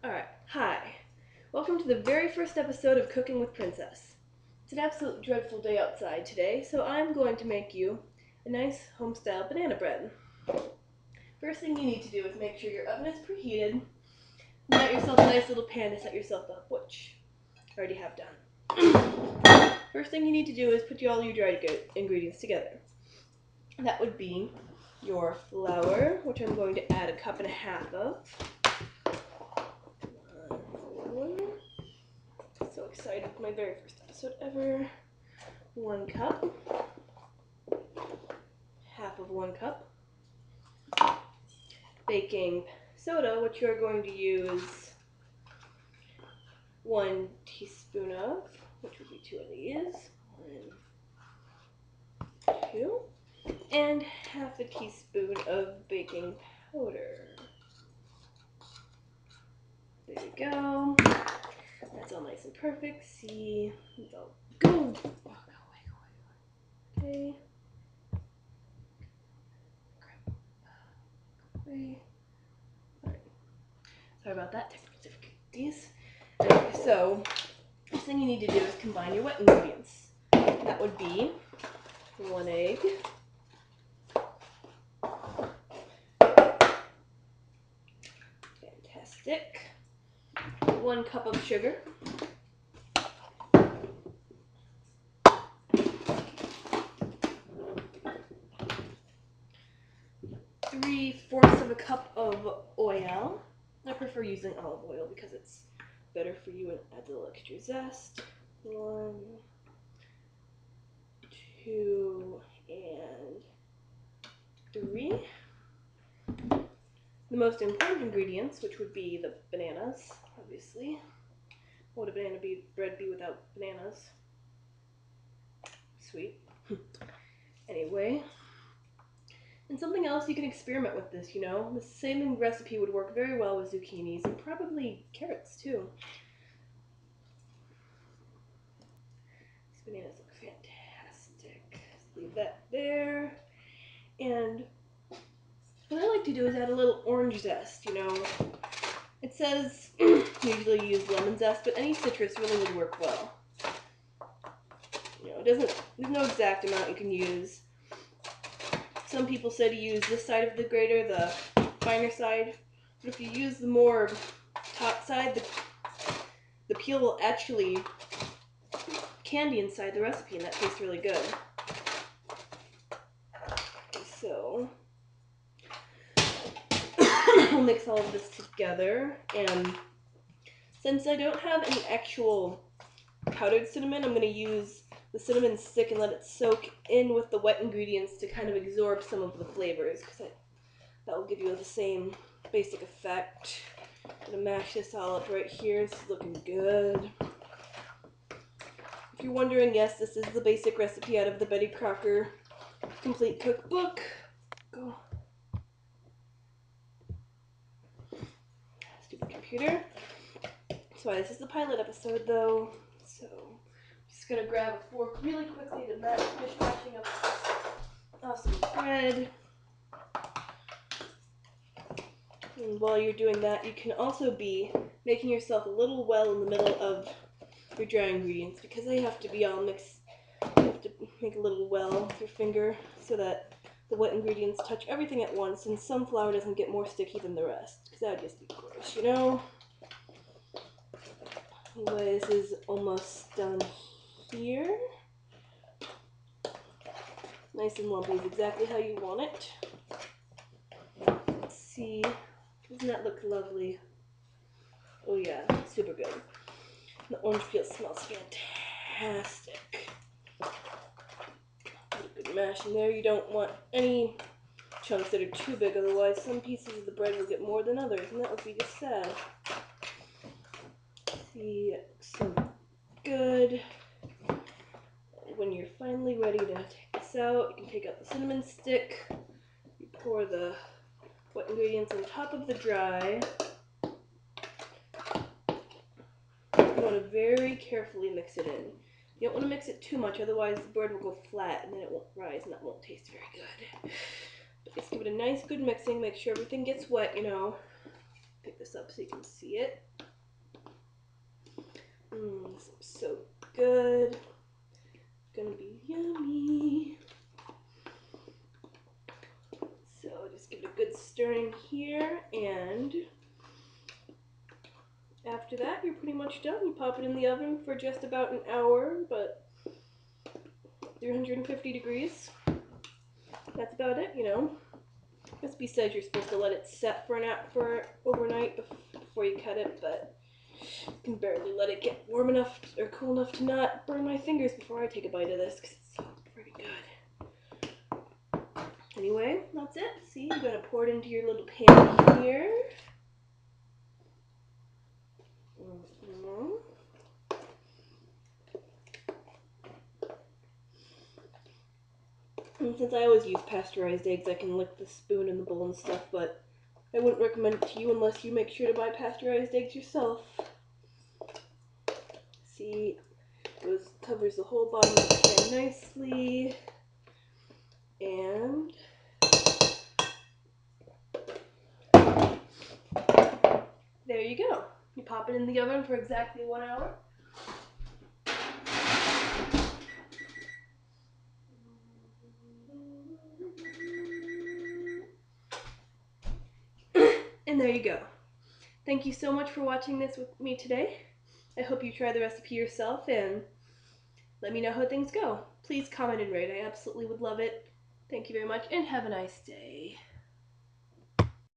Alright, hi. Welcome to the very first episode of Cooking with Princess. It's an absolute dreadful day outside today, so I'm going to make you a nice home-style banana bread. First thing you need to do is make sure your oven is preheated. Get yourself a nice little pan to set yourself up, which I already have done. First thing you need to do is put all your dried ingredients together. That would be your flour, which I'm going to add 1.5 cups of. So excited, my very first episode ever. 1 cup. 1/2 cup. Baking soda, which you're going to use 1 teaspoon of, which would be 2 of these. 1, 2. And 1/2 teaspoon of baking powder. There you go. That's all nice and perfect. See, it's all go. Oh, go away. Okay. Go away. Alright. Sorry about that. Technical difficulties. Okay, so first thing you need to do is combine your wet ingredients. That would be 1 egg. Fantastic. 1 cup of sugar. 3/4 cup of oil. I prefer using olive oil because it's better for you and adds a little extra zest. 1, 2, and 3. The most important ingredients, which would be the bananas, obviously. What would a banana bread be without bananas? Sweet. Anyway. And something else, you can experiment with this, you know? The same recipe would work very well with zucchinis and probably carrots too. These bananas look fantastic. Leave that there. And what I like to do is add a little orange zest, you know. It says usually use lemon zest, but any citrus really would work well. You know, there's no exact amount you can use. Some people say to use this side of the grater, the finer side, but if you use the more top side, the peel will actually candy inside the recipe, and that tastes really good. So I'll mix all of this together, and since I don't have any actual powdered cinnamon, I'm going to use the cinnamon stick and let it soak in with the wet ingredients to kind of absorb some of the flavors, because that will give you the same basic effect. I'm going to mash this all up right here. It's looking good. If you're wondering, yes, this is the basic recipe out of the Betty Crocker Complete Cookbook. Go. Stupid computer. That's why this is the pilot episode, though. So I'm just gonna grab a fork really quickly to finish mashing up some bread. And while you're doing that, you can also be making yourself a little well in the middle of your dry ingredients, because they have to be all mixed. You have to make a little well with your finger so that the wet ingredients touch everything at once, and some flour doesn't get more sticky than the rest, because that would just be gross, you know? Anyway, this is almost done here. Nice and lumpy is exactly how you want it. Let's see. Doesn't that look lovely? Oh yeah, super good. The orange peel smells fantastic. Put a good mash in there. You don't want any chunks that are too big, otherwise some pieces of the bread will get more than others, and that would be just sad. See, it looks so good. And when you're finally ready to take this out, you can take out the cinnamon stick. You pour the wet ingredients on top of the dry. You want to very carefully mix it in. You don't want to mix it too much, otherwise the bread will go flat and then it won't rise and that won't taste very good. But just give it a nice good mixing, make sure everything gets wet, you know. pick this up so you can see it. This looks so good. It's gonna be yummy. So just give it a good stirring here, and after that you're pretty much done. You pop it in the oven for just about an hour, but 350 degrees. That's about it, you know. Recipe says you're supposed to let it set for overnight before you cut it, but I can barely let it get warm enough or cool enough to not burn my fingers before I take a bite of this, because it's so pretty good. Anyway, that's it. See, you're going to pour it into your little pan here. And since I always use pasteurized eggs, I can lick the spoon in the bowl and stuff, but I wouldn't recommend it to you unless you make sure to buy pasteurized eggs yourself. See, it covers the whole bottom of the pan nicely, and there you go. You pop it in the oven for exactly 1 hour. And there you go. Thank you so much for watching this with me today. I hope you try the recipe yourself and let me know how things go. Please comment and rate. I absolutely would love it. Thank you very much and have a nice day.